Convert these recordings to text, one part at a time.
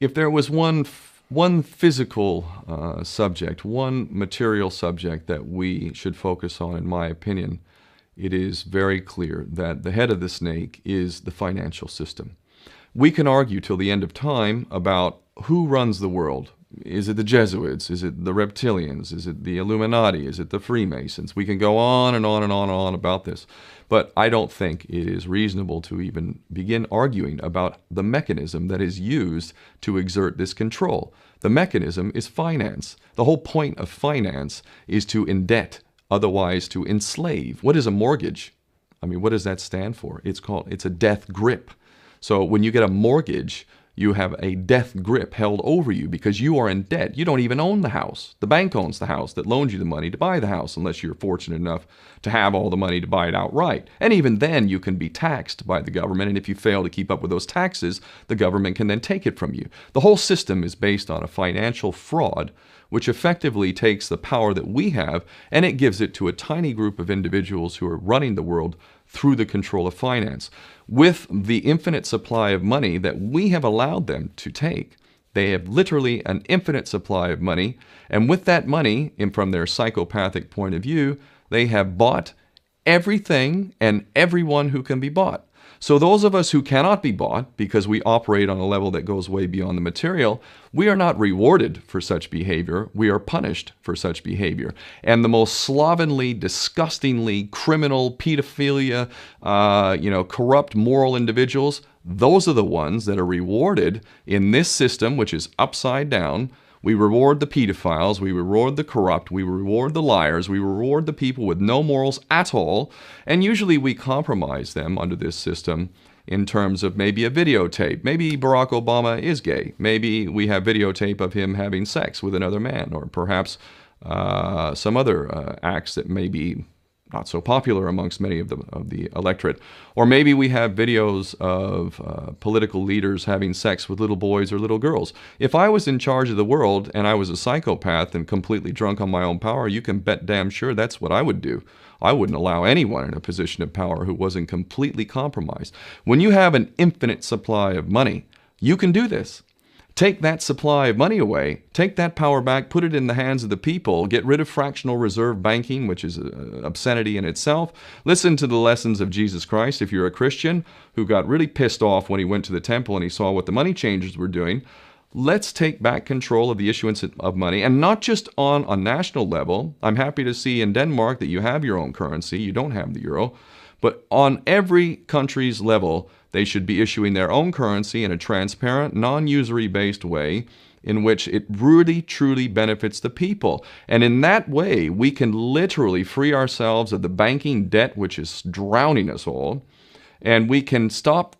If there was one physical subject, one material subject that we should focus on, in my opinion, it is very clear that the head of the snake is the financial system. We can argue till the end of time about who runs the world. Is it the Jesuits? Is it the reptilians? Is it the Illuminati? Is it the Freemasons? We can go on and on and on and on about this. But I don't think it is reasonable to even begin arguing about the mechanism that is used to exert this control. The mechanism is finance. The whole point of finance is to indebt, otherwise to enslave. What is a mortgage? I mean, what does that stand for? It's a death grip. So when you get a mortgage, you have a death grip held over you because you are in debt. You don't even own the house. The bank owns the house that loaned you the money to buy the house, unless you're fortunate enough to have all the money to buy it outright. And even then, you can be taxed by the government, and if you fail to keep up with those taxes, the government can then take it from you. The whole system is based on a financial fraud, which effectively takes the power that we have and it gives it to a tiny group of individuals who are running the world through the control of finance. With the infinite supply of money that we have allowed them to take, they have literally an infinite supply of money, and with that money, and from their psychopathic point of view, they have bought everything and everyone who can be bought. So those of us who cannot be bought, because we operate on a level that goes way beyond the material, we are not rewarded for such behavior, we are punished for such behavior. And the most slovenly, disgustingly criminal, pedophilia, corrupt moral individuals, those are the ones that are rewarded in this system, which is upside down. We reward the pedophiles, we reward the corrupt, we reward the liars, we reward the people with no morals at all, and usually we compromise them under this system in terms of maybe a videotape. Maybe Barack Obama is gay. The we have videotape of him having sex with another man, or perhaps some other acts that may be not so popular amongst many of the electorate. Or maybe we have videos of political leaders having sex with little boys or little girls. If I was in charge of the world and I was a psychopath and completely drunk on my own power, you can bet damn sure that's what I would do. I wouldn't allow anyone in a position of power who wasn't completely compromised. When you have an infinite supply of money, you can do this. Take that supply of money away, take that power back, put it in the hands of the people, get rid of fractional reserve banking, which is an obscenity in itself. Listen to the lessons of Jesus Christ. If you're a Christian who got really pissed off when he went to the temple and he saw what the money changers were doing, let's take back control of the issuance of money, and not just on a national level. I'm happy to see in Denmark that you have your own currency, you don't have the euro, but on every country's level, they should be issuing their own currency in a transparent, non-usury based way in which it really, truly benefits the people. And in that way, we can literally free ourselves of the banking debt which is drowning us all, and we can stop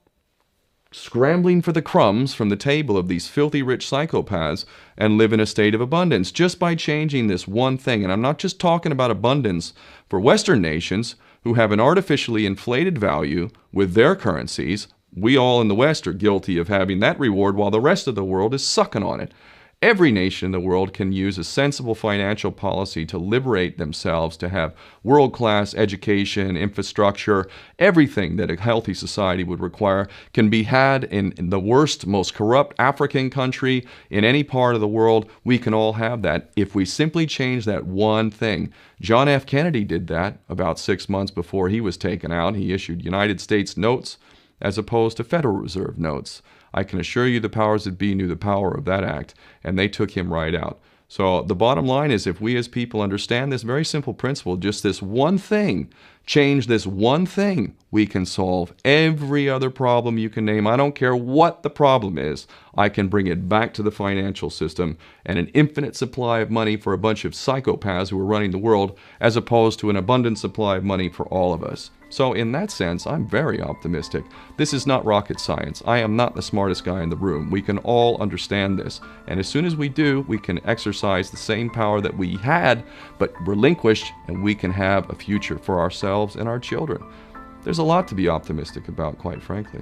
scrambling for the crumbs from the table of these filthy rich psychopaths and live in a state of abundance just by changing this one thing. And I'm not just talking about abundance for Western nations who have an artificially inflated value with their currencies. We all in the West are guilty of having that reward while the rest of the world is sucking on it. Every nation in the world can use a sensible financial policy to liberate themselves, to have world-class education, infrastructure. Everything that a healthy society would require can be had in the worst, most corrupt African country in any part of the world. We can all have that if we simply change that one thing. John F. Kennedy did that about 6 months before he was taken out. He issued United States notes as opposed to Federal Reserve notes. I can assure you the powers that be knew the power of that act, and they took him right out. So the bottom line is, if we as people understand this very simple principle, just this one thing, change this one thing, we can solve every other problem you can name. I don't care what the problem is. I can bring it back to the financial system and an infinite supply of money for a bunch of psychopaths who are running the world, as opposed to an abundant supply of money for all of us. So in that sense, I'm very optimistic. This is not rocket science. I am not the smartest guy in the room. We can all understand this. And as soon as we do, we can exercise the same power that we had, but relinquished, and we can have a future for ourselves and our children. There's a lot to be optimistic about, quite frankly.